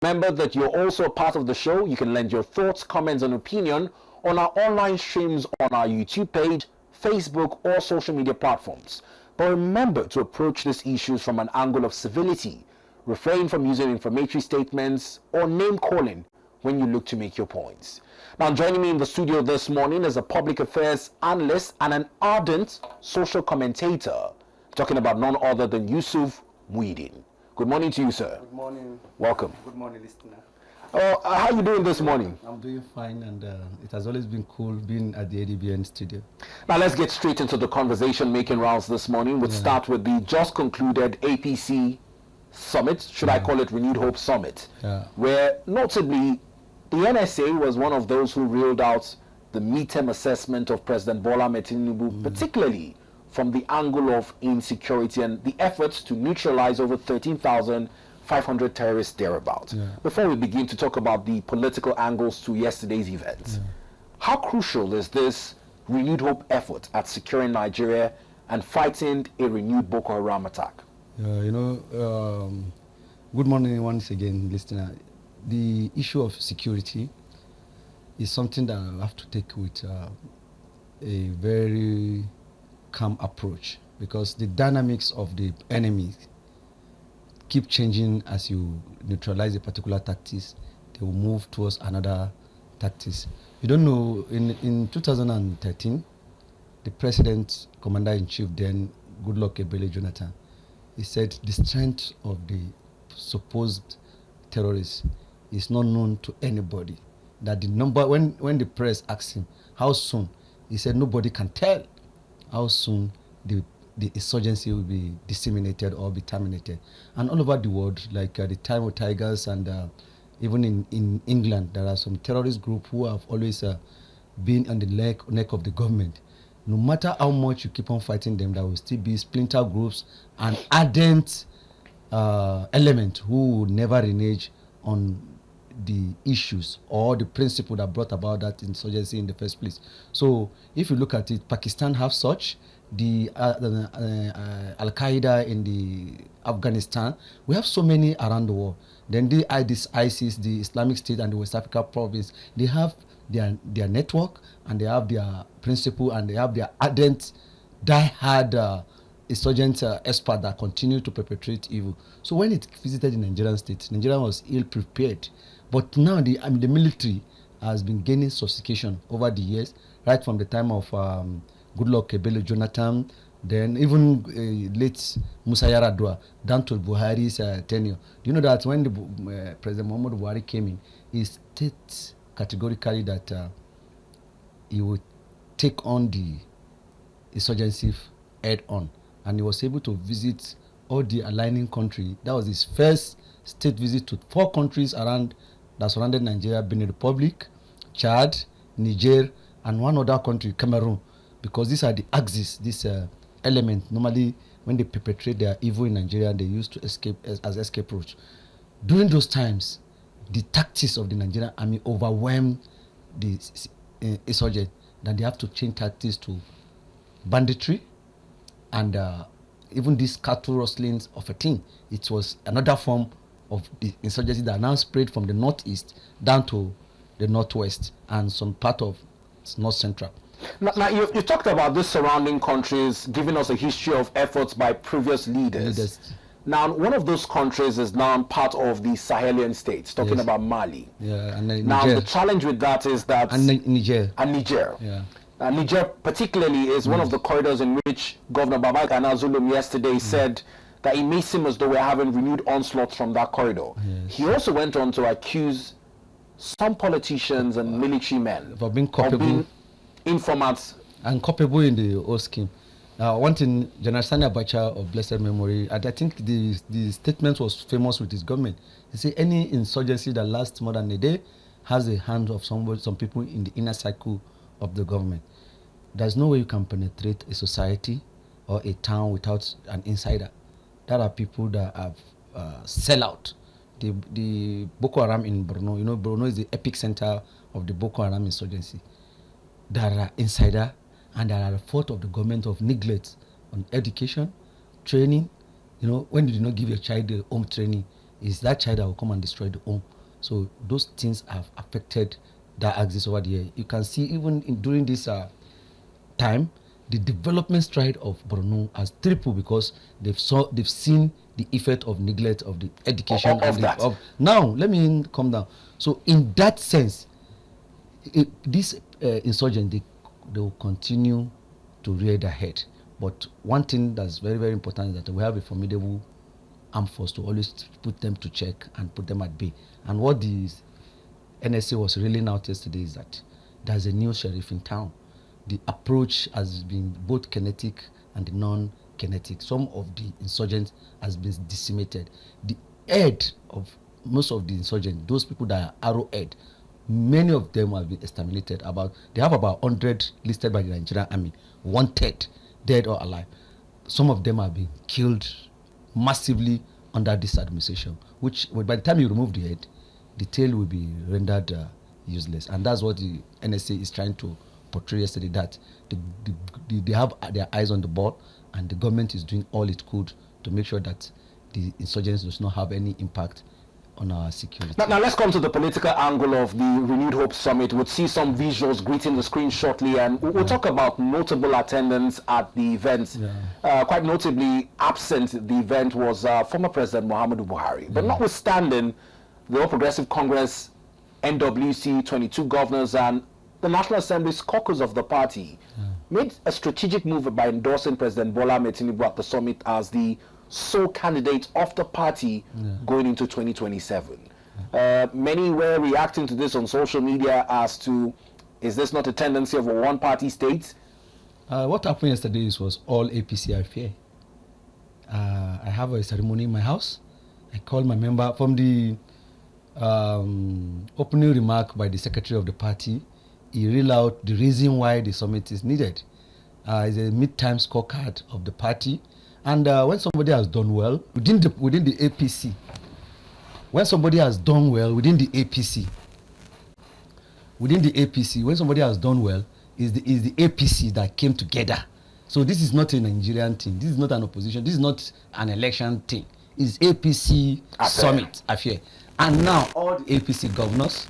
Remember that you're also a part of the show. You can lend your thoughts, comments, and opinion on our online streams on our YouTube page, Facebook, or social media platforms. But remember to approach these issues from an angle of civility. Refrain from using inflammatory statements or name calling when you look to make your points. Now, joining me in the studio this morning is a public affairs analyst and an ardent social commentator, talking about none other than Yusuf Muyideen. Good morning to you, sir. Good morning. Welcome. Good morning, listener. How are you doing this morning? I'm doing fine, and it has always been cool being at the ADBN studio. Now let's get straight into the conversation making rounds this morning. We'll start with the just concluded APC Summit, should I call it Renewed Hope Summit, where notably the NSA was one of those who reeled out the midterm assessment of President Tinubu, particularly from the angle of insecurity and the efforts to neutralize over 13,500 terrorists thereabouts. Before we begin to talk about the political angles to yesterday's events, how crucial is this renewed hope effort at securing Nigeria and fighting a renewed Boko Haram attack? Good morning once again, listener. The issue of security is something that I have to take with a very calm approach, because the dynamics of the enemy keep changing. As you neutralize a particular tactics, they will move towards another tactics. You don't know, in 2013, the president, commander-in-chief then, Goodluck Ebele Jonathan, he said the strength of the supposed terrorists is not known to anybody. That the number, when the press asked him how soon, he said nobody can tell how soon the insurgency will be disseminated or be terminated. And all over the world, like the TINUBU Tigers, and even in England, there are some terrorist groups who have always been on the neck of the government. No matter how much you keep on fighting them, there will still be splinter groups and ardent element who will never renege on the issues or the principle that brought about that insurgency in the first place. So if you look at it, Pakistan have such, the Al-Qaeda in the Afghanistan, we have so many around the world. Then this ISIS, the Islamic State, and the West Africa province, they have their network, and they have their principle, and they have their ardent, die-hard insurgent expert that continue to perpetrate evil. So when it visited the Nigerian state, Nigeria was ill-prepared. But now the military has been gaining sophistication over the years, right from the time of Goodluck Ebele Jonathan, then even late Musa Yar'Adua, down to Buhari's tenure. Do you know that when the President Muhammadu Buhari came in, he stated categorically that he would take on the insurgency head-on, and he was able to visit all the aligning countries. That was his first state visit to 4 countries around that surrounded Nigeria: Benin Republic, Chad, Niger, and one other country, Cameroon, because these are the axis, this element. Normally, when they perpetrate their evil in Nigeria, they used to escape as escape routes. During those times, the tactics of the Nigerian army overwhelmed the insurgent, that they have to change tactics to banditry, and even this cattle rustlings of a thing. It was another form of the insurgency that now spread from the northeast down to the northwest and some part of north central. Now you talked about the surrounding countries, giving us a history of efforts by previous leaders. Now, one of those countries is now part of the Sahelian states, talking about Mali. And now, the challenge with that is that... And Niger. Niger particularly is one of the corridors in which Governor Babagana Zulum yesterday said that it may seem as though we're having renewed onslaughts from that corridor. He also went on to accuse some politicians and military men of being culpable, informants, and culpable in the old scheme. One thing, General Sani Abacha of blessed memory, I think the statement was famous with his government. He said any insurgency that lasts more than a day has the hand of some people in the inner circle of the government. There's no way you can penetrate a society or a town without an insider. There are people that have sell out. The Boko Haram in Borno, Borno is the epic center of the Boko Haram insurgency. There are insider, and there are a fault of the government of neglect on education, training. When you do not give your child the home training, It's that child that will come and destroy the home. So those things have affected that axis over the year. You can see even during this time, the development stride of Borno has tripled because they've seen the effect of neglect of the education now let me come down. So in that sense, this insurgent, they will continue to rear their head. But one thing that's very, very important is that we have a formidable armed force to always put them to check and put them at bay. And what the NSA was reeling out yesterday is that there's a new sheriff in town. The approach has been both kinetic and non-kinetic. Some of the insurgents has been decimated. The head of most of the insurgents, those people that are arrowhead, many of them have been exterminated. They have about 100 listed by the Nigerian army, 1/3 dead or alive. Some of them have been killed massively under this administration, which by the time you remove the head, the tail will be rendered useless. And that's what the NSA is trying to portray yesterday, that they have their eyes on the ball, and the government is doing all it could to make sure that the insurgents does not have any impact on our security. Now let's come to the political angle of the Renewed Hope Summit. We'll see some visuals greeting the screen shortly, and we'll talk about notable attendance at the event. Quite notably, absent the event was former President Muhammadu Buhari. But notwithstanding, the All Progressive Congress, NWC, 22 governors, and the National Assembly's caucus of the party made a strategic move by endorsing President Bola Ahmed Tinubu at the summit as the sole candidate of the party going into 2027. Many were reacting to this on social media as to, is this not a tendency of a one-party state? What happened yesterday was all APC affair. I have a ceremony in my house. I called my member from the opening remark by the secretary of the party. He read out the reason why the summit is needed. It's a mid-term scorecard of the party. And when somebody has done well within the APC, when somebody has done well within the APC, when somebody has done well, is the APC that came together. So this is not a Nigerian thing. This is not an opposition. This is not an election thing. It's APC summit affair. And now all the APC governors,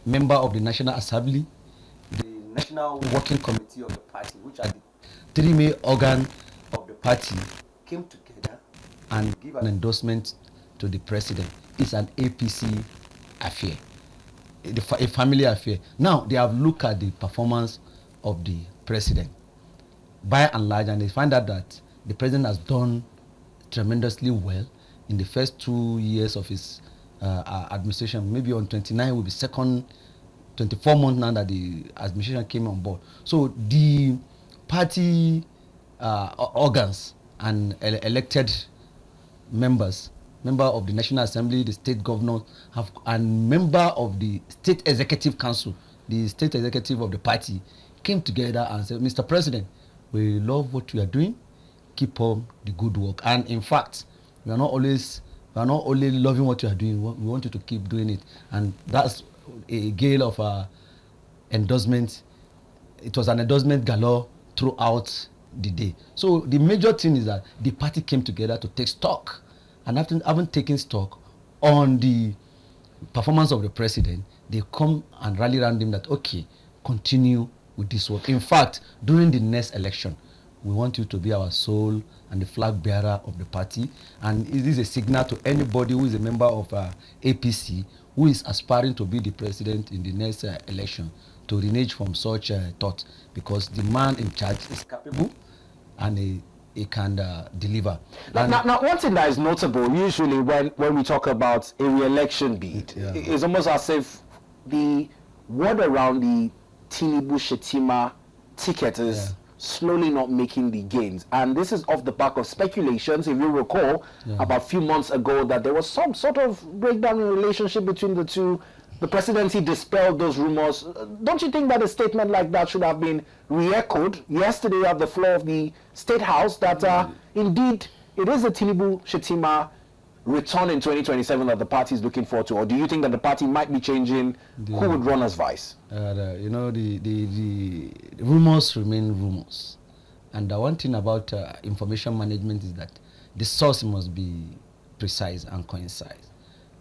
member of the National Assembly, the National Working Committee of the party, which are the three main organs of the party, came together and give an endorsement to the president. It's an APC affair, a family affair. Now they have looked at the performance of the president by and large, and they find out that the president has done tremendously well in the first 2 years of his administration. Maybe on 29 will be second 24 months now that the administration came on board. So the party organs and elected members, member of the National Assembly, the state governor, and member of the state executive council, the state executive of the party, came together and said, Mr. President, we love what you are doing. Keep up the good work. And in fact, we are not only loving what you are doing, we want you to keep doing it. And that's a gale of endorsement. It was an endorsement galore throughout the day. So the major thing is that the party came together to take stock, and after having taken stock on the performance of the president, they come and rally around him that, okay, continue with this work. In fact, during the next election, we want you to be our soul and the flag bearer of the party. And it is a signal to anybody who is a member of APC who is aspiring to be the president in the next election to renege from such thought, because the man in charge is capable and he can deliver. Now, one thing that is notable, usually when we talk about a re-election bid, it's almost as if the word around the Tinubu-Shetima ticket is slowly not making the gains. And this is off the back of speculations, if you recall, about a few months ago, that there was some sort of breakdown in relationship between the two. The presidency dispelled those rumors. Don't you think that a statement like that should have been re-echoed yesterday at the floor of the State House, that indeed it is a Tinubu-Shetima return in 2027 that the party is looking forward to? Or do you think that the party might be changing who would run as vice? The rumors remain rumors. And the one thing about information management is that the source must be precise and concise.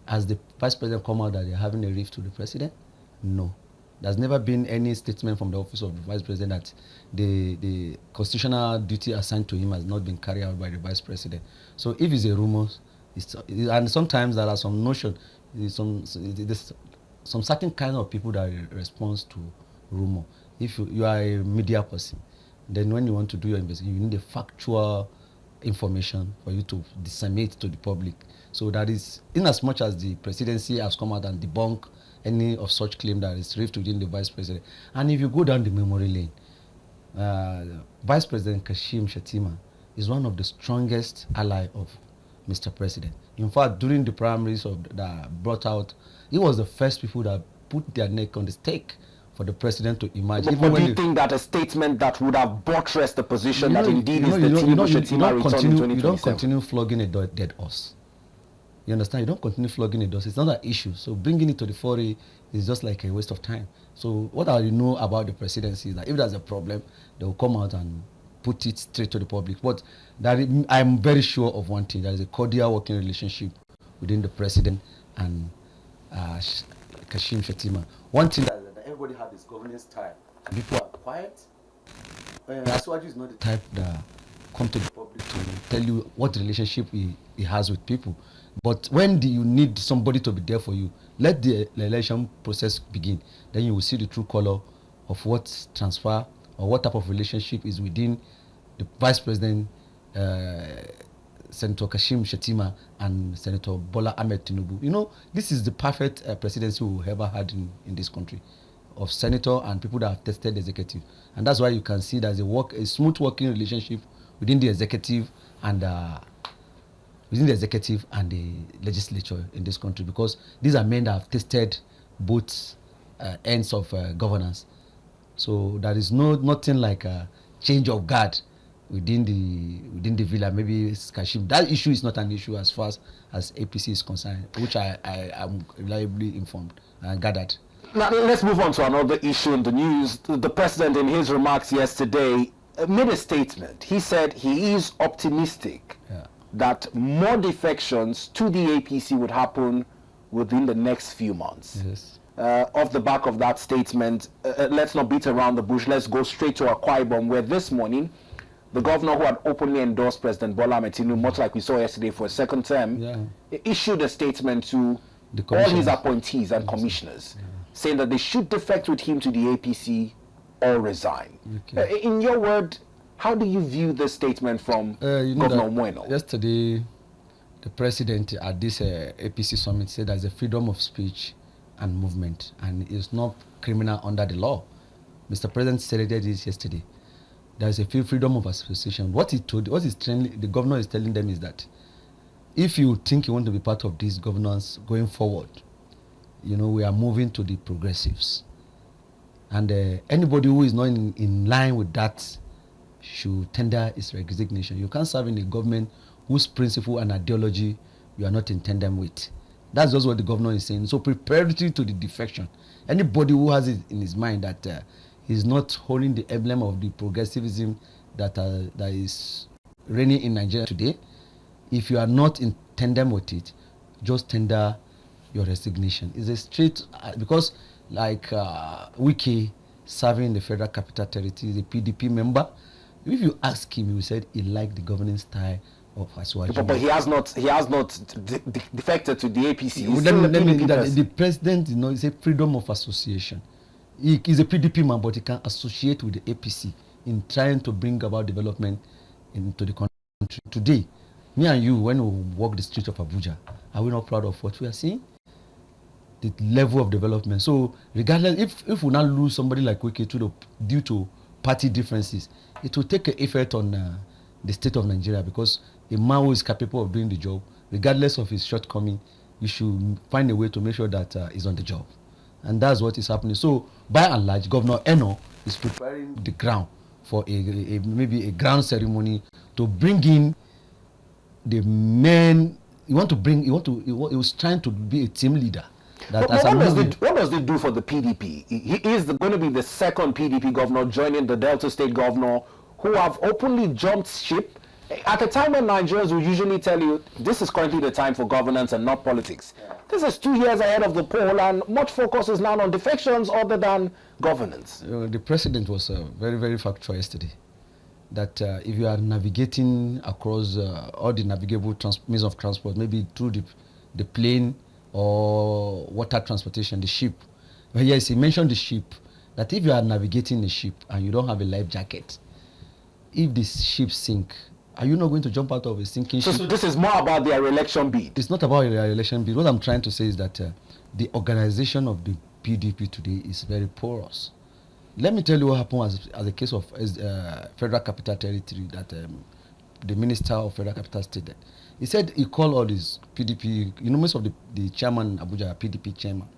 Has the vice president come out that they're having a rift to the president? No. There's never been any statement from the office of the vice president that the constitutional duty assigned to him has not been carried out by the vice president. So if it's a rumor, and sometimes there are some notion, some certain kind of people that respond to rumor. If you are a media person, then when you want to do your investigation, you need a factual information for you to disseminate to the public. So that is, in as much as the presidency has come out and debunk any of such claim that is rift within the vice president. And if you go down the memory lane, Vice President Kashim Shettima is one of the strongest ally of Mr. President. In fact, during the primaries that brought out, he was the first people that put their neck on the stake for the president to emerge. But do you think that a statement that would have buttressed the position that indeed is the Tinubu Shettima return in 2027? You don't continue flogging a dead horse. You understand? You don't continue flogging a horse. It's not an issue. So bringing it to the fore is just like a waste of time. So what I know about the presidency is that if there's a problem, they will come out and put it straight to the public. But I'm very sure of one thing. There is a cordial working relationship within the president and Kashim Shettima. One thing that everybody has is governance style. People are quiet. Asuwaju is not the type that come to the public to tell you what relationship he has with people. But when you need somebody to be there for you, let the election process begin. Then you will see the true color of what transfer or what type of relationship is within the Vice President, Senator Kashim Shettima and Senator Bola Ahmed Tinubu. You know, this is the perfect presidency we've ever had in this country, of senator and people that have tested the executive. And that's why you can see there's a smooth working relationship within the executive and the legislature in this country, because these are men that have tested both ends of governance. So there is nothing like a change of guard within the villa. Maybe it's Kashim. That issue is not an issue as far as APC is concerned, which I am reliably informed and gathered. Now let's move on to another issue in the news. The president, in his remarks yesterday, made a statement. He said he is optimistic that more defections to the APC would happen within the next few months. Yes. Off the back of that statement, let's not beat around the bush. Let's go straight to Akwa Ibom, where this morning the governor who had openly endorsed President Bola Ahmed Tinubu, much like we saw yesterday for a second term, issued a statement to all his appointees and commissioners, saying that they should defect with him to the APC or resign. Okay. In your word, how do you view this statement from Governor Mweno? Yesterday, the president at this APC summit said there's a freedom of speech and movement, and it's not criminal under the law. Mr. President stated this yesterday. There's a freedom of association. What the governor is telling them is that if you think you want to be part of these governance going forward, we are moving to the progressives. And anybody who is not in line with that should tender his resignation. You can't serve in a government whose principle and ideology you are not in tandem with. That's just what the governor is saying. So preparatory to the defection, anybody who has it in his mind that he's not holding the emblem of the progressivism that is reigning in Nigeria today, if you are not in tandem with it, just tender your resignation. It's a straight, because like Wike serving the Federal Capital Territory, the PDP member, if you ask him, he said he liked the governing style of Asuwaju. But he has not defected to the APC. The president, is a freedom of association. He is a PDP man, but he can associate with the APC in trying to bring about development into the country. Today, me and you, when we walk the streets of Abuja, are we not proud of what we are seeing? The level of development. So regardless, if we now lose somebody like Wike due to party differences, it will take an effect on the state of Nigeria, because a man who is capable of doing the job, regardless of his shortcoming, you should find a way to make sure that he's on the job. And that's what is happening. So by and large, Governor Eno is preparing the ground for maybe a ground ceremony to bring in the men. He was trying to be a team leader. What does it do for the PDP? He is going to be the second PDP governor joining the Delta State governor who have openly jumped ship At a time when Nigerians will usually tell you, this is currently the time for governance and not politics. This is 2 years ahead of the poll, and much focus is now on defections other than governance. The president was very, very factual yesterday. That if you are navigating across all the navigable means of transport, maybe through the plane or water transportation, the ship. Well, yes, he mentioned the ship. That if you are navigating a ship and you don't have a life jacket, if the ship sink, are you not going to jump out of a sinking ship? So this is more about their election bid. It's not about their election bid. What I'm trying to say is that the organization of the PDP today is very porous. Let me tell you what happened as a case of Federal Capital Territory that the Minister of Federal Capital stated. He said he called all these PDP, most of the chairman, Abuja, PDP chairman,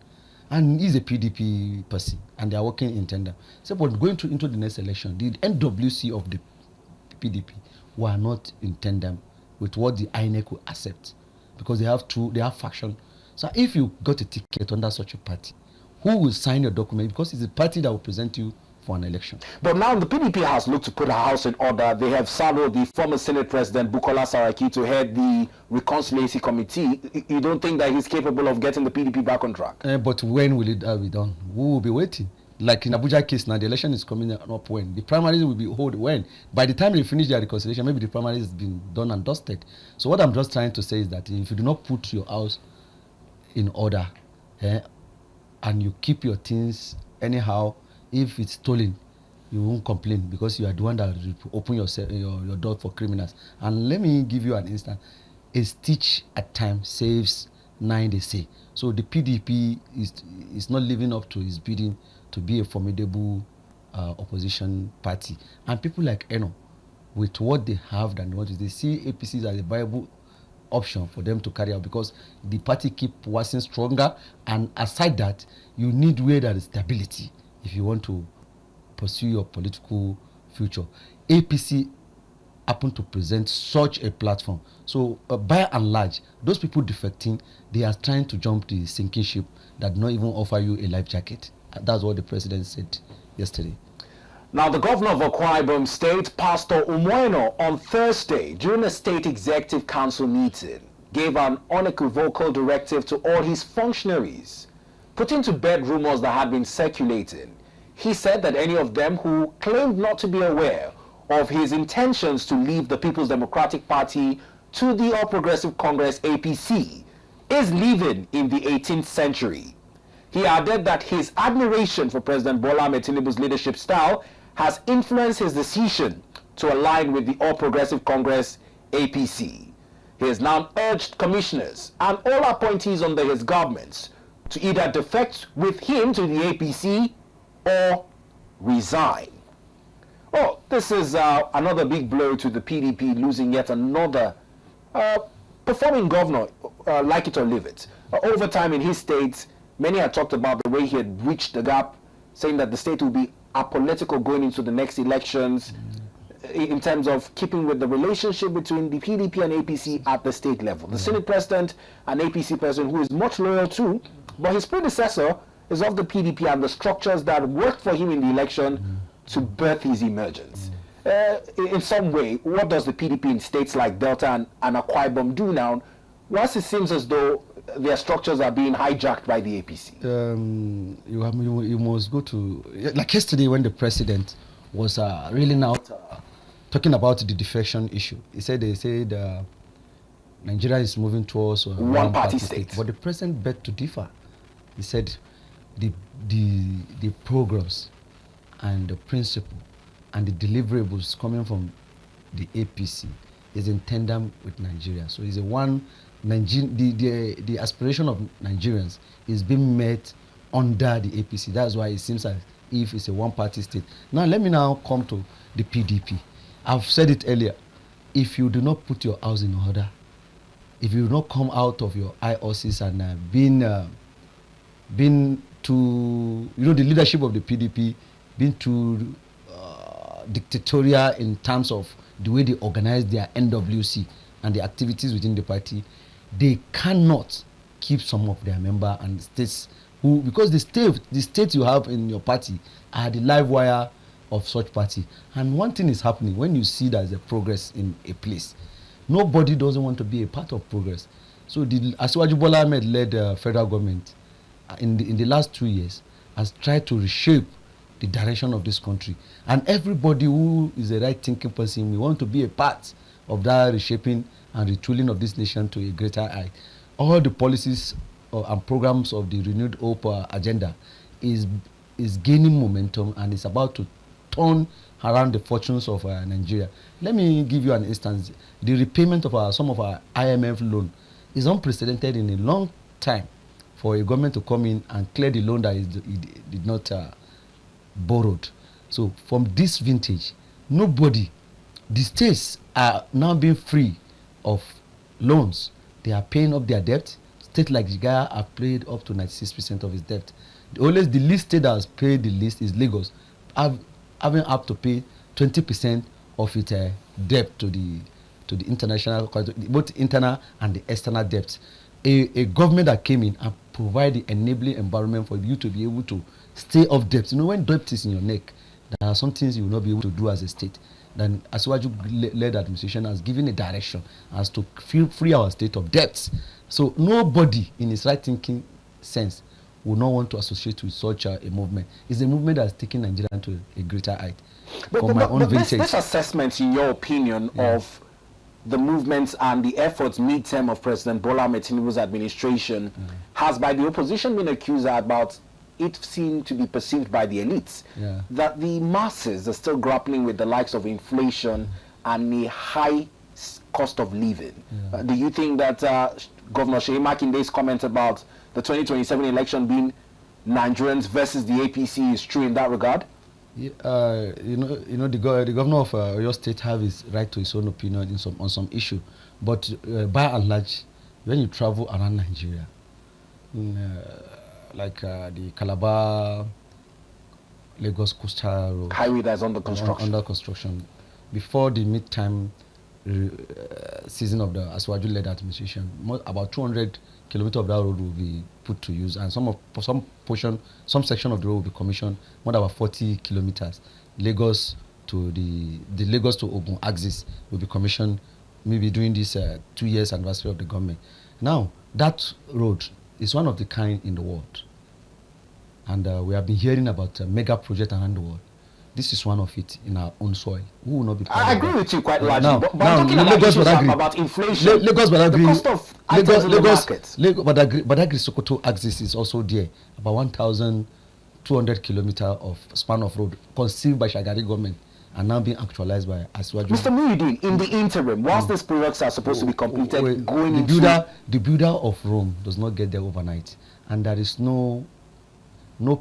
and he's a PDP person, and they are working in tandem. So, but going into the next election, the NWC of the PDP were not in tandem with what the INEC will accept, because they have faction. So if you got a ticket under such a party, who will sign your document? Because it's a party that will present you for an election. But now the PDP has looked to put a house in order. They have saddled the former Senate President Bukola Saraki to head the Reconciliation Committee. You don't think that he's capable of getting the PDP back on track? But when will it be done? We will be waiting. Like in Abuja case now, the election is coming up when? The primaries will be held when? By the time they finish their reconciliation, maybe the primaries has been done and dusted. So what I'm just trying to say is that if you do not put your house in order, and you keep your things anyhow, if it's stolen, you won't complain because you are the one that will open your door for criminals. And let me give you an instance. A stitch at time saves 9, they say. So the PDP is not living up to his bidding to be a formidable opposition party. And people like Eno, with what they have than what they see APCs as a viable option for them to carry out, because the party keep waxing stronger, and aside that, you need where there is stability if you want to pursue your political future. APC happen to present such a platform. So by and large, those people defecting, they are trying to jump the sinking ship that do not even offer you a life jacket. That's what the president said yesterday. Now, the governor of Akwa Ibom State, Pastor Umoeno, on Thursday, during a state executive council meeting, gave an unequivocal directive to all his functionaries, putting to bed rumors that had been circulating. He said that any of them who claimed not to be aware of his intentions to leave the People's Democratic Party to the All Progressive Congress, APC, is living in the 18th century. He added that his admiration for President Bola Ahmed Tinubu's leadership style has influenced his decision to align with the All Progressive Congress, APC. He has now urged commissioners and all appointees under his government to either defect with him to the APC or resign. Oh, this is another big blow to the PDP, losing yet another performing governor, like it or leave it. Over time in his state, many had talked about the way he had reached the gap, saying that the state will be apolitical going into the next elections, in terms of keeping with the relationship between the PDP and APC at the state level. The Senate President and APC President, who is much loyal to, but his predecessor is of the PDP and the structures that worked for him in the election to birth his emergence. In some way, what does the PDP in states like Delta and Akwa Ibom do now, once it seems as though their structures are being hijacked by the APC? You must go to, like yesterday when the president was really now talking about the defection issue. They said Nigeria is moving towards one party state. But the president begged to differ. He said the programs and the principle and the deliverables coming from the APC is in tandem with Nigeria. So it's the aspiration of Nigerians is being met under the APC. That's why it seems as if it's a one-party state. Now let me now come to the PDP. I've said it earlier. If you do not put your house in order, if you do not come out of your IOCs and been to, the leadership of the PDP, been too dictatorial in terms of the way they organize their NWC and the activities within the party, they cannot keep some of their members and states because the state you have in your party are the live wire of such party. And one thing is happening when you see there's a progress in a place. Nobody doesn't want to be a part of progress. So the Asiwaju Bola Ahmed led federal government in the last 2 years has tried to reshape the direction of this country. And everybody who is a right thinking person, we want to be a part of that reshaping and retooling of this nation to a greater height. All the policies and programs of the Renewed Hope agenda is gaining momentum and is about to turn around the fortunes of Nigeria. Let me give you an instance. The repayment of some of our IMF loan is unprecedented in a long time for a government to come in and clear the loan that it did not borrowed. So from this vintage, nobody, the states are now being free of loans. They are paying up their debt. States like Jigaya have paid up to 96% of its debt. The least state that has paid the least is Lagos, having up to pay 20% of its debt to the international, both internal and the external debts. A government that came in and provide the enabling environment for you to be able to stay off debt. You know, when debt is in your neck, there are some things you will not be able to do as a state. Then Asiwaju-led administration has given a direction as to free our state of debts. So nobody in his right thinking sense will not want to associate with such a movement. It's a movement that has taken Nigeria to a greater height. But this assessment, in your opinion, of the movements and the efforts mid-term of President Bola Ahmed Tinubu's administration has by the opposition been accused about it seemed to be perceived by the elites that the masses are still grappling with the likes of inflation and the high cost of living. Do you think that Governor Seyi Makinde's comment about the 2027 election being Nigerians versus the APC is true in that regard? The governor of your state have his right to his own opinion on some issue, but by and large, when you travel around Nigeria, like the Calabar, Lagos Coastal Road, highway that's under construction. Before the mid-time season of the Asiwaju-led administration, about 200 kilometers of that road will be put to use, and some section of the road will be commissioned. More than about 40 kilometers. Lagos to the Lagos to Ogun axis will be commissioned maybe during this 2 years anniversary of the government. Now that road is one of the kind in the world, and we have been hearing about mega projects around the world. This is one of it in our own soil. Who will not be proud I of agree that? with you quite largely. Now, but I'm talking about Lagos issues about inflation, Lagos the cost of items in the market. Badagry Sokoto axis is also there. About 1,200 kilometers of span of road conceived by Shagari government and now being actualized by Asiwaju. Mr. Muyideen, in the interim, whilst these projects are supposed to be completed, the builder of Rome does not get there overnight, and there is no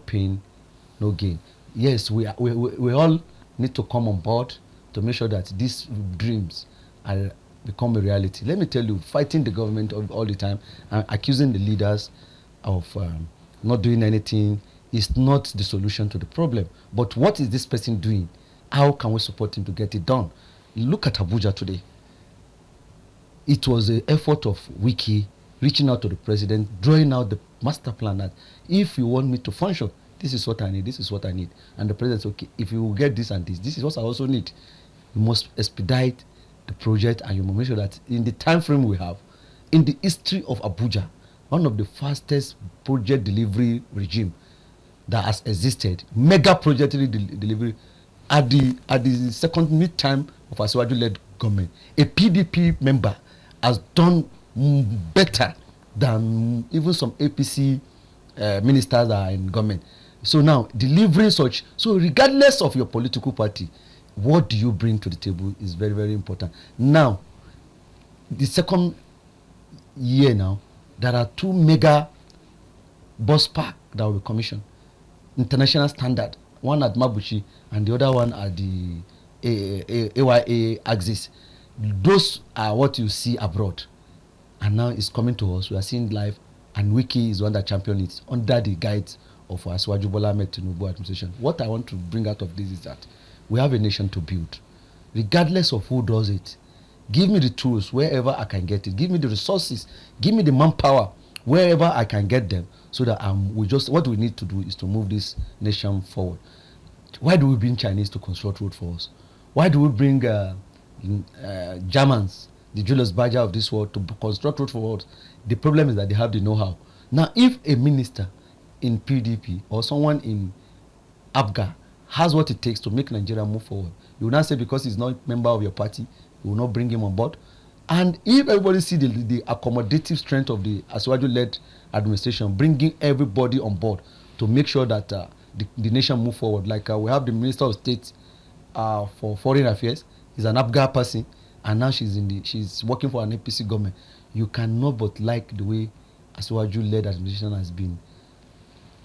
pain, no gain. Yes, we all need to come on board to make sure that these dreams become a reality. Let me tell you, fighting the government all the time and accusing the leaders of not doing anything is not the solution to the problem. But what is this person doing? How can we support him to get it done? Look at Abuja today. It was the effort of Wiki reaching out to the president, drawing out the master plan that if you want me to function, this is what I need, this is what I need. And the president said, okay, if you will get this and this is what I also need. You must expedite the project, and you must make sure that in the time frame we have, in the history of Abuja, one of the fastest project delivery regime that has existed, mega project delivery, at the second mid-time of Asiwaju-led government, a PDP member has done better than even some APC ministers that are in government. So now, delivering such, so regardless of your political party, what do you bring to the table is very, very important. Now, the second year now, there are 2 mega bus parks that will be commissioned. International standard, one at Mabuchi and the other one at the AYA axis. Those are what you see abroad. And now it's coming to us. We are seeing live, and Wiki is one that champions it under the guides of Asiwaju Bola Ahmed Tinubu administration. What I want to bring out of this is that we have a nation to build, regardless of who does it. Give me the tools wherever I can get it. Give me the resources. Give me the manpower wherever I can get them, so that what we need to do is to move this nation forward. Why do we bring Chinese to construct road for us? Why do we bring Germans, the Julius Baja of this world, to construct road for us? The problem is that they have the know-how. Now, if a minister in PDP or someone in APGA has what it takes to make Nigeria move forward, you will not say because he's not a member of your party, you will not bring him on board. And if everybody see the accommodative strength of the Asiwaju-led administration, bringing everybody on board to make sure that the nation move forward, like we have the Minister of State for Foreign Affairs, is an APGA person, and now she's working for an APC government. You cannot but like the way Asiwaju-led administration has been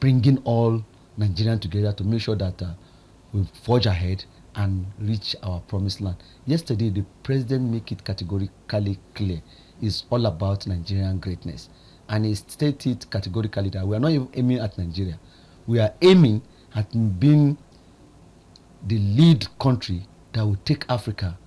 bringing all Nigerians together to make sure that we forge ahead and reach our promised land. Yesterday, the president made it categorically clear it's all about Nigerian greatness. And he stated categorically that we are not even aiming at Nigeria. We are aiming at being the lead country that will take Africa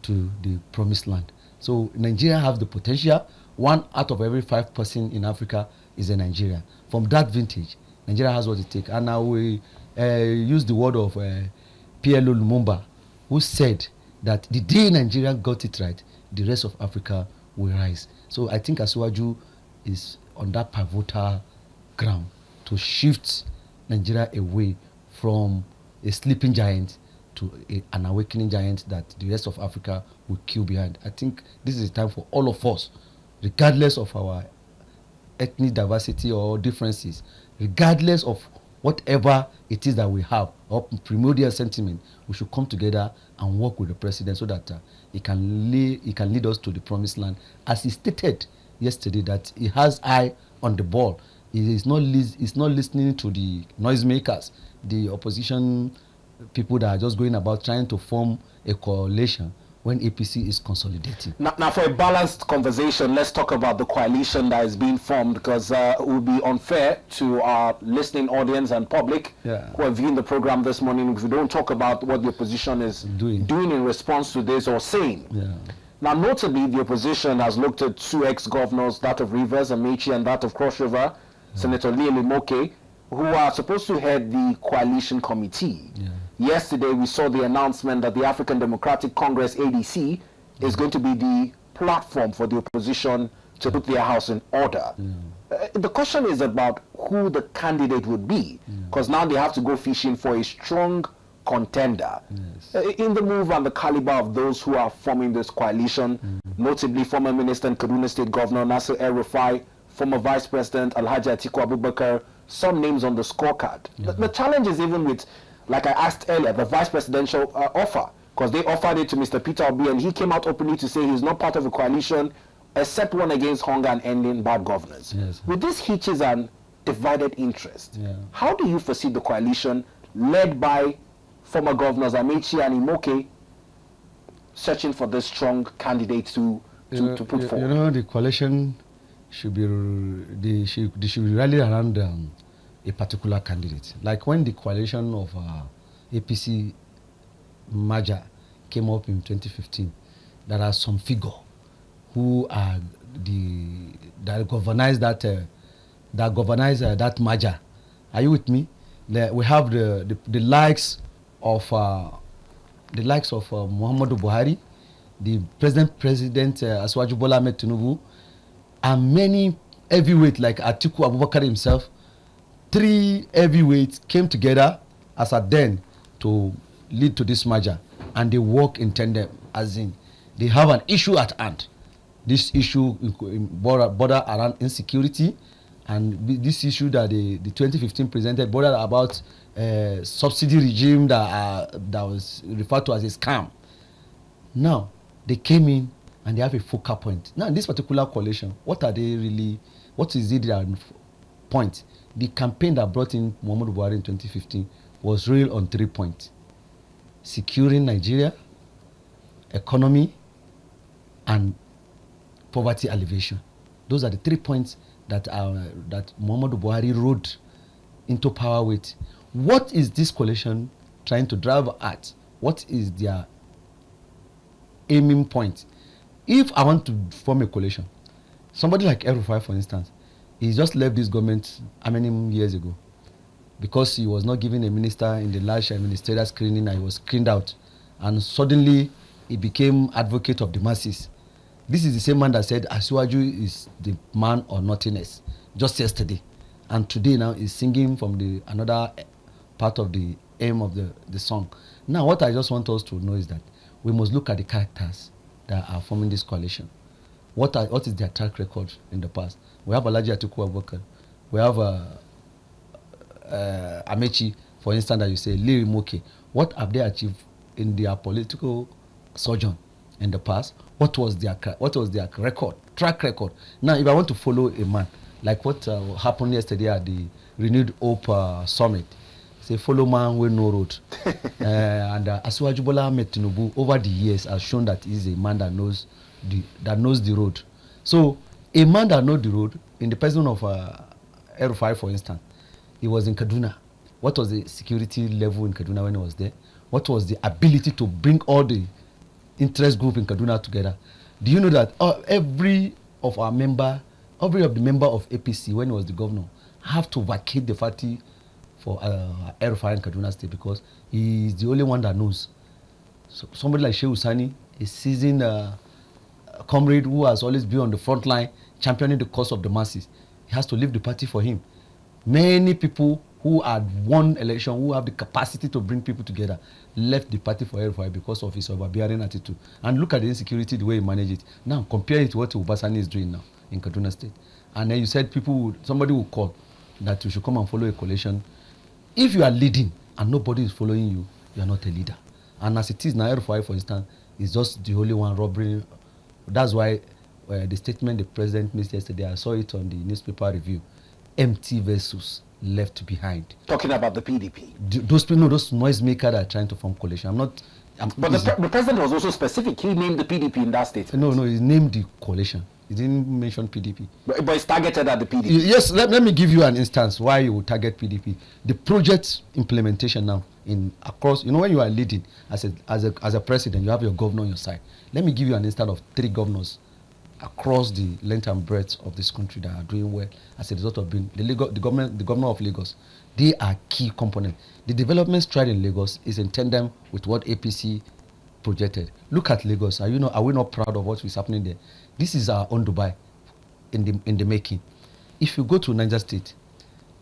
to the promised land. So Nigeria has the potential. 1 out of every 5 persons in Africa is a Nigerian. From that vintage, Nigeria has what it takes. And now we use the word of PLO Lumumba, who said that the day Nigeria got it right, the rest of Africa will rise. So I think Asiwaju is on that pivotal ground to shift Nigeria away from a sleeping giant to an awakening giant that the rest of Africa will queue behind. I think this is the time for all of us, regardless of our ethnic diversity or differences, regardless of whatever it is that we have, or primordial sentiment, we should come together and work with the president so that he can lead us to the promised land. As he stated yesterday, that he has eye on the ball. He is not listening to the noisemakers, the opposition people that are just going about trying to form a coalition when APC is consolidating. Now, for a balanced conversation, let's talk about the coalition that is being formed, because it would be unfair to our listening audience and public who are viewing the program this morning if we don't talk about what the opposition is doing in response to this or saying. Now, notably, the opposition has looked at 2 ex-governors, that of Rivers, Amaechi, and that of Cross River, Senator Imoke, who are supposed to head the coalition committee. Yesterday, we saw the announcement that the African Democratic Congress, ADC, is going to be the platform for the opposition to put their house in order. The question is about who the candidate would be, because now they have to go fishing for a strong contender. In the move and the caliber of those who are forming this coalition, notably former Minister and Kaduna State Governor Nasir El-Rufai, former Vice President Alhaji Atiku Abubakar, some names on the scorecard. The challenge is even with, like I asked earlier, the vice presidential offer, because they offered it to Mr. Peter Obi, and he came out openly to say he's not part of a coalition except one against hunger and ending bad governance. With these hitches and divided interest, how do you foresee the coalition led by former governors Amaechi and Imoke searching for this strong candidate to put forward? You know, the coalition should be rallied around a particular candidate. Like when the coalition of APC merger came up in 2015, there are some figure who are that governance that merger. Are you with me? We have the likes of Muhammadu Buhari, the President Asiwaju Bola Ahmed Tinubu, and many heavyweights like Atiku Abubakar himself. 3 heavyweights came together as a den to lead to this merger, and they work in tandem, as in they have an issue at hand. This issue border around insecurity, and this issue that the 2015 presented border about subsidy regime that was referred to as a scam. Now they came in and they have a focal point. Now in this particular coalition, what is it their point? The campaign that brought in Muhammadu Buhari in 2015 was real on 3 points: securing Nigeria, economy, and poverty alleviation. Those are the 3 points that Muhammadu Buhari rode into power with. What is this coalition trying to drive at? What is their aiming point? If I want to form a coalition, somebody like El-Rufai, for instance, he just left this government how many years ago? because he was not given a minister in the large ministerial screening, and he was screened out. And suddenly, he became advocate of the masses. This is the same man that said Asiwaju is the man or nothingness just yesterday. And today now he's singing from the another part of the aim of the song. Now what I just want us to know is that we must look at the characters that are forming this coalition. What is their track record in the past? We have Alhaji Atiku Abubakar. We have Amaechi, for instance, that you say, Lee Imoke. What have they achieved in their political sojourn in the past? What was their record, track record? Now, if I want to follow a man, like what happened yesterday at the Renewed Hope Summit, say follow man with no road. And Asiwaju Bola Ahmed Tinubu over the years has shown that he's a man that knows the road. So a man that knows the road, in the person of El-Rufai, for instance, he was in Kaduna. What was the security level in Kaduna when he was there? What was the ability to bring all the interest group in Kaduna together? Do you know that every of the member of APC, when he was the governor, have to vacate the party for El-Rufai in Kaduna State, because he is the only one that knows. So somebody like Shehu Sani, a seasoned comrade who has always been on the front line championing the cause of the masses, he has to leave the party for him. Many people who had won election, who have the capacity to bring people together, left the party for El-Rufai because of his overbearing attitude. And look at the insecurity, the way he managed it. Now compare it to what Ubasani is doing now in Kaduna State. And then you said somebody will call that you should come and follow a coalition. If you are leading and nobody is following you, you are not a leader. And as it is now, El-Rufai, for instance, is just the only one robbing. That's why the statement the president made yesterday, I saw it on the newspaper review, empty vessels left behind. Talking about the PDP. Those people, those noisemakers that are trying to form coalition. But the president was also specific. He named the PDP in that statement. No, he named the coalition. He didn't mention PDP. But it's targeted at the PDP. Yes, let me give you an instance why you would target PDP. The project implementation now across, when you are leading as a president, you have your governor on your side. Let me give you an instance of 3 governors across the length and breadth of this country that are doing well as a result of being the governor of Lagos. They are key components. The development stride in Lagos is in tandem with what APC projected. Look at Lagos. Are we not proud of what is happening there? This is our own Dubai in the making. If you go to Niger State,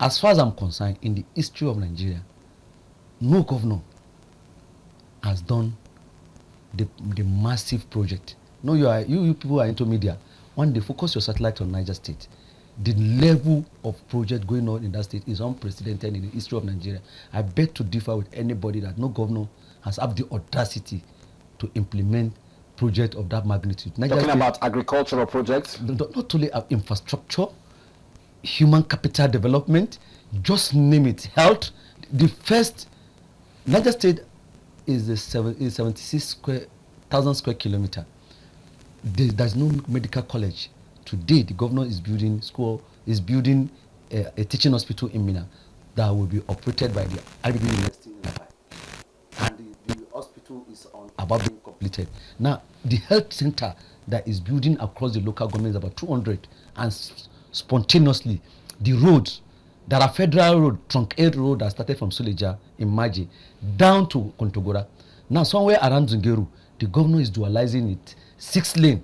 as far as I'm concerned, in the history of Nigeria, no governor has done the massive project. No, you people are into media. When they focus your satellite on Niger State, the level of project going on in that state is unprecedented in the history of Nigeria. I beg to differ with anybody that no governor has had the audacity to implement project of that magnitude. Talking about agricultural projects? Not only infrastructure, human capital development, just name it, health. The first, Niger State is 76,000 square kilometer. There's no medical college. Today, the governor is building a teaching hospital in Minna that will be operated by the IBB University in Dubai. And the hospital is about being completed. Now, the health center that is building across the local government is about 200. And spontaneously, the roads that are federal road, trunk 8 road that started from Suleja in Maji down to Kontogora. Now, somewhere around Zungeru, the governor is dualizing it. 6 lane,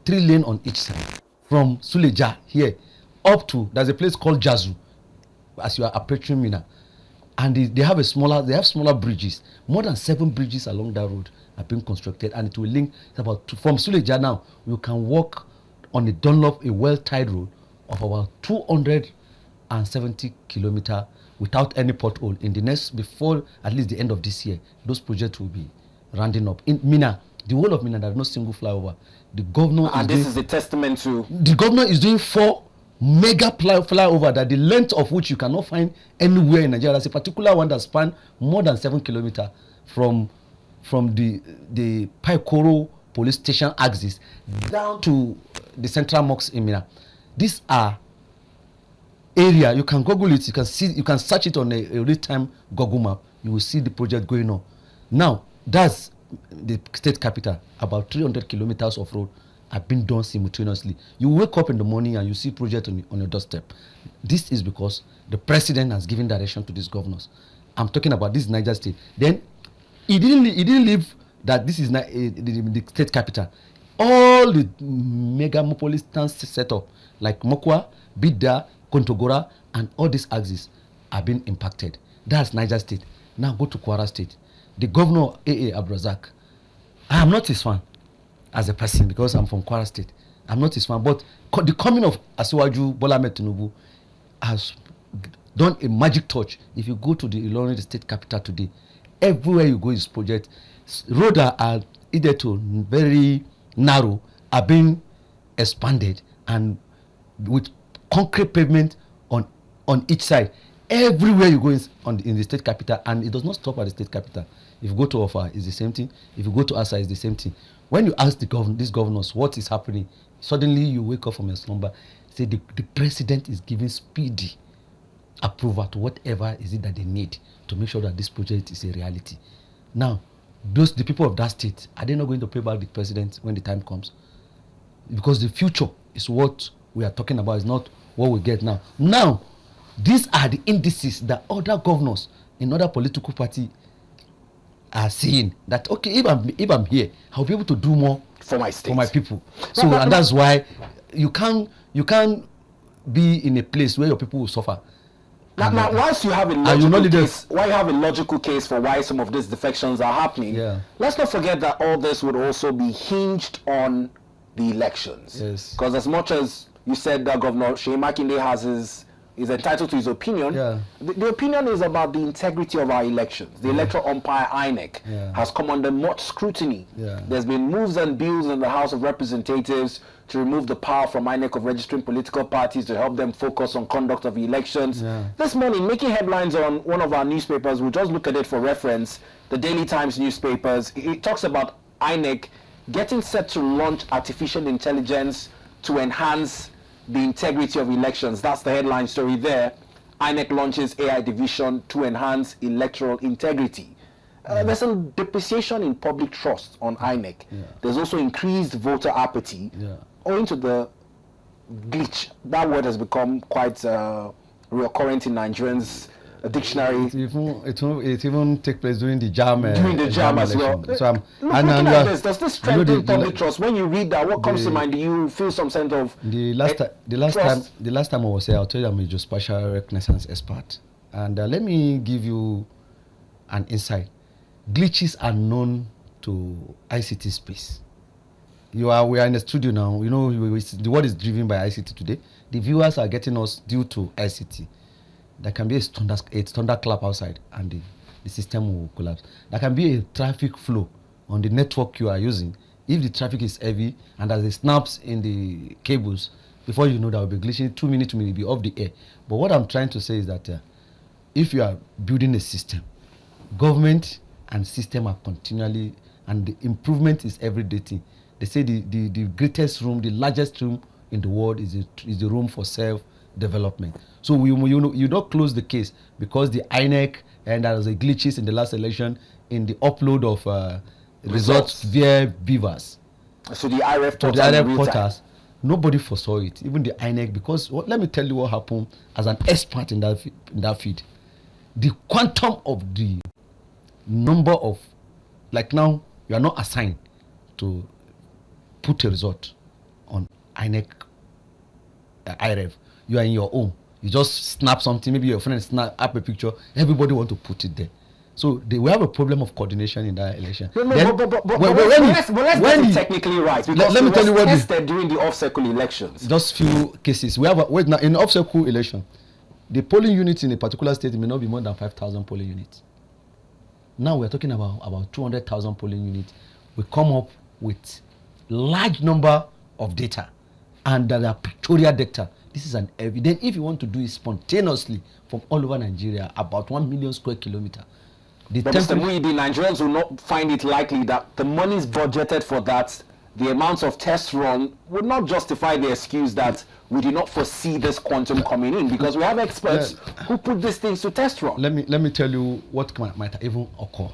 3 lane on each side. From Suleja here up to, there's a place called Jazu, as you are approaching Minna. And they have smaller bridges. More than 7 bridges along that road are being constructed, and it will link from Suleja now. You can walk on a well-tied road of about 270 kilometers without any pothole. Before at least the end of this year, those projects will be rounding up. In Minna, the whole of Minna, there's no single flyover. The governor is a testament to. The governor is doing 4 mega flyover that the length of which you cannot find anywhere in Nigeria. There's a particular one that spans more than 7 kilometers from the Paikoro police station axis down to the central mosque in Minna. These are area, you can Google it, you can search it on a real-time Google map. You will see the project going on. Now, that's the state capital. About 300 kilometers of road have been done simultaneously. You wake up in the morning and you see project on your doorstep. This is because The president has given direction to these governors. I'm talking about this Niger State. Then he didn't leave that this is not the state capital. All the megapolitan set up like Mokwa, Bida, Kontogora, and all these axes are being impacted. That's Niger State. Now go to Kwara State. The governor A.A. Abrazak. I am not his fan as a person because I'm from Kwara State. I'm not his fan, but the coming of Asiwaju Bola Ahmed Tinubu has done a magic touch. If you go to the Ilorin, the state capital today, everywhere you go is project. Roads are either to very narrow, are being expanded, and with concrete pavement on each side. Everywhere you go in the state capital, and it does not stop at the state capital. If you go to Ofa, it's the same thing. If you go to Asa, it's the same thing. When you ask these governors what is happening, suddenly you wake up from your slumber, say the president is giving speedy approval to whatever is it that they need to make sure that this project is a reality. Now, the people of that state, are they not going to pay back the president when the time comes? Because the future is what we are talking about, is not what we get now. Now, these are the indices that other governors in other political parties are seeing, that okay, if I'm here, I'll be able to do more for my state, for my people. So and that's why you can't be in a place where your people will suffer. Now, whilst you have a logical case for why some of these defections are happening, let's not forget that all this would also be hinged on the elections. Yes. Because as much as you said that Governor Seyi Makinde is entitled to his opinion, the opinion is about the integrity of our elections. The electoral umpire INEC has come under much scrutiny. There's been moves and bills in the House of Representatives to remove the power from INEC of registering political parties to help them focus on conduct of elections. This morning, making headlines on one of our newspapers, we'll just look at it for reference, the Daily Times newspapers. It talks about INEC getting set to launch artificial intelligence to enhance the integrity of elections. That's the headline story there. INEC launches AI division to enhance electoral integrity. There's a depreciation in public trust on INEC. There's also increased voter apathy owing to the glitch. That word has become quite recurrent in Nigerians' dictionary. It even take place during the JAM. During the JAM as well. So looking at this, does this strengthen public trust? When you read that, what comes to mind? Do you feel some sense of the last time I was here, I'll tell you I'm a geospatial reconnaissance expert, and let me give you an insight. Glitches are known to ICT space. We are in the studio now. You know, the world is driven by ICT today. The viewers are getting us due to ICT. There can be a thunder clap outside and the system will collapse. There can be a traffic flow on the network you are using. If the traffic is heavy and there's a snaps in the cables, before you know that will be glitching, 2 minutes will be off the air. But what I'm trying to say is that if you are building a system, government and system are continually, and the improvement is everyday thing. They say the greatest room, the largest room in the world is the room for self-development. So you don't close the case because the INEC and there was a glitches in the last election in the upload of results via Beavers. So the IRF portals, nobody foresaw it, even the INEC, because let me tell you what happened as an expert in that field. The quantum of the number of, like now, you are not assigned to put a result on INEC, IRF. You are in your own. You just snap something, maybe your friend snap up a picture, everybody want to put it there. So we have a problem of coordination in that election. Let's get it technically right, because let me tell you what tested during the off-cycle elections. Just few cases. We have now in off-cycle election, the polling units in a particular state may not be more than 5,000 polling units. Now we're talking about 200,000 polling units. We come up with large number of data, and there are pictorial data. This is an evidence. If you want to do it spontaneously from all over Nigeria, about 1 million square kilometer. But Mr. Muyideen, Nigerians will not find it likely that the money is budgeted for that. The amounts of tests run would not justify the excuse that we did not foresee this quantum coming in, because we have experts who put these things to test run. Let me tell you what might even occur.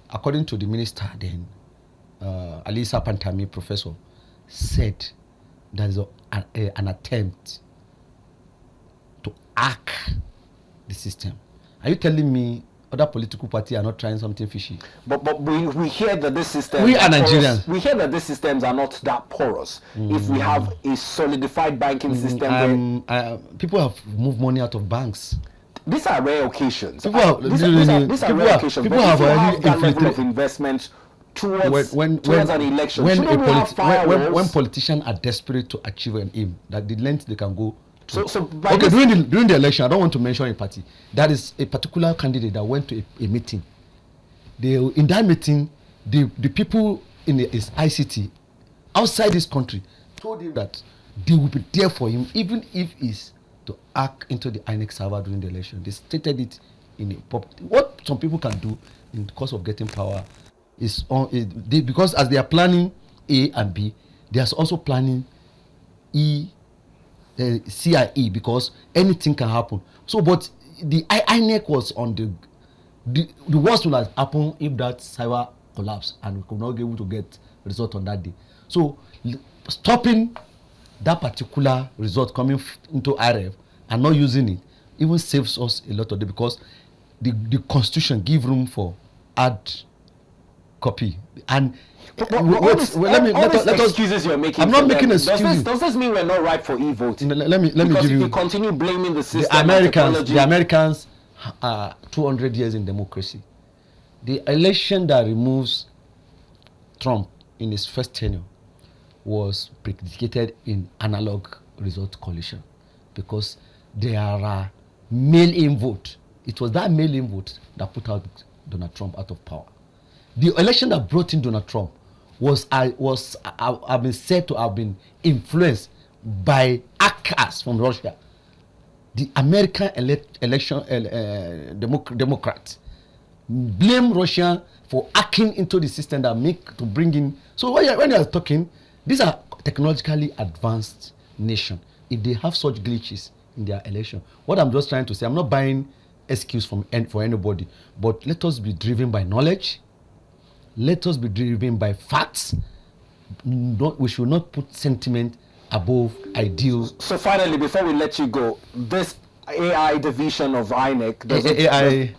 According to the minister then, Alisa Pantami, professor, said there is an attempt to hack the system. Are you telling me other political parties are not trying something fishy? But we hear that this system. We are Nigerians. We hear that these systems are not that porous. If we have a solidified banking system, people have moved money out of banks. These are rare occasions. These are rare occasions. People have already that level of investment towards an election. When politicians are desperate to achieve an aim, that the length they can go. During the election, I don't want to mention a party. That is a particular candidate that went to a meeting. In that meeting, the people in his ICT outside this country told him that they will be there for him, even if it's to hack into the INEC server during the election. They stated it in a public. What some people can do in the course of getting power is because as they are planning A and B, they are also planning CIE, because anything can happen. So, but the INEC was on the worst will have happened if that cyber collapsed and we could not be able to get result on that day. So, stopping that particular result coming into RF and not using it even saves us a lot of day, because the constitution give room for hard copy. And excuses you're making. I'm not making excuses. Does this mean we're not ripe for e-voting? Let me give you. Because if you continue blaming the system, the Americans are 200 years in democracy. The election that removes Trump in his first tenure was predicated in analog result coalition, because there are mail-in vote. It was that mail-in vote that put out Donald Trump out of power. The election that brought in Donald Trump was I've been said to have been influenced by hackers from Russia. The American Democrats blame Russia for hacking into the system to bring in. So when you are talking, these are technologically advanced nation. If they have such glitches in their election, what I'm just trying to say, I'm not buying excuse for anybody, but let us be driven by knowledge. Let us be driven by facts. We should not put sentiment above ideals. So finally, before we let you go, this AI division of INEC,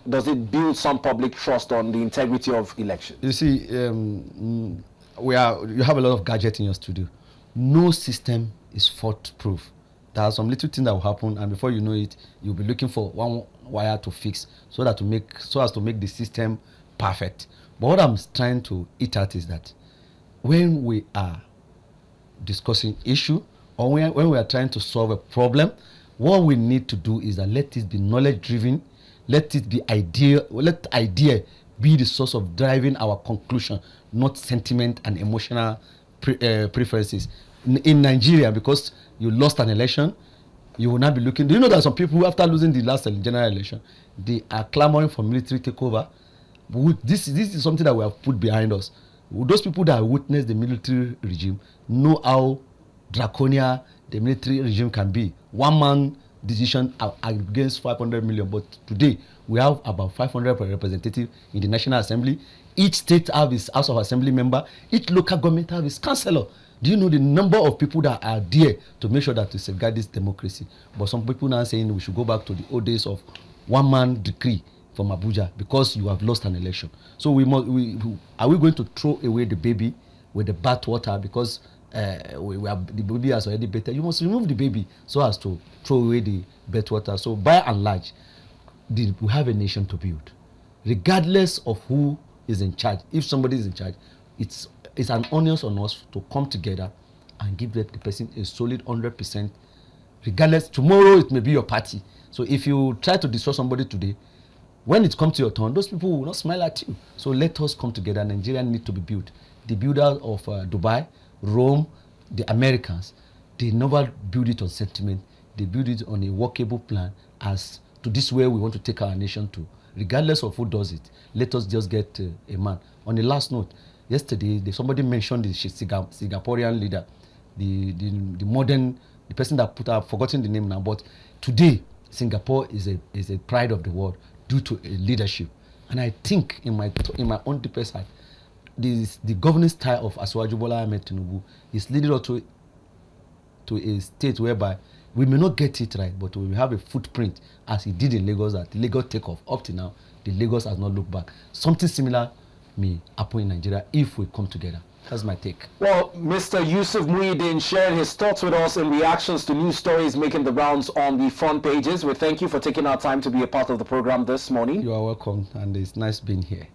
does it build some public trust on the integrity of elections? You see, you have a lot of gadgets in your studio. No system is fault-proof. There are some little things that will happen, and before you know it, you'll be looking for one wire to fix so as to make the system perfect. But what I'm trying to hit at is that when we are discussing issue, or when we are trying to solve a problem, what we need to do is that let it be knowledge driven, let it be let idea be the source of driving our conclusion, not sentiment and emotional preferences. In Nigeria, because you lost an election, you will not be looking. Do you know that some people, after losing the last general election, they are clamoring for military takeover? This is something that we have put behind us. Those people that witnessed the military regime know how draconian the military regime can be. One man decision against 500 million. But today, we have about 500 representatives in the National Assembly. Each state has its House of Assembly member. Each local government has its councillor. Do you know the number of people that are there to make sure that we safeguard this democracy? But some people now saying we should go back to the old days of one-man decree from Abuja because you have lost an election. So are we going to throw away the baby with the bathwater because the baby has already bathed? You must remove the baby so as to throw away the bathwater. So by and large, we have a nation to build. Regardless of who is in charge, if somebody is in charge, it's an onus on us to come together and give the person a solid 100%. Regardless, tomorrow it may be your party. So if you try to destroy somebody today, when it comes to your turn, those people will not smile at you. So let us come together. Nigeria needs to be built. The builders of Dubai, Rome, the Americans, they never build it on sentiment. They build it on a workable plan as to this way we want to take our nation to. Regardless of who does it, let us just get a man. On the last note, yesterday somebody mentioned the Singaporean leader, the person that I've forgotten the name now, but today Singapore is a pride of the world due to a leadership. And I think in my own deepest heart, the governing style of Asiwaju Bola Ahmed Tinubu is leading us to a state whereby We may not get it right, but we will have a footprint as he did in Lagos, that Lagos take off. Up to now, the Lagos has not looked back. Something similar may happen in Nigeria if we come together. That's my take. Well, Mr. Yusuf Muyideen shared his thoughts with us in reactions to news stories making the rounds on the front pages. We thank you for taking our time to be a part of the program this morning. You are welcome, and it's nice being here.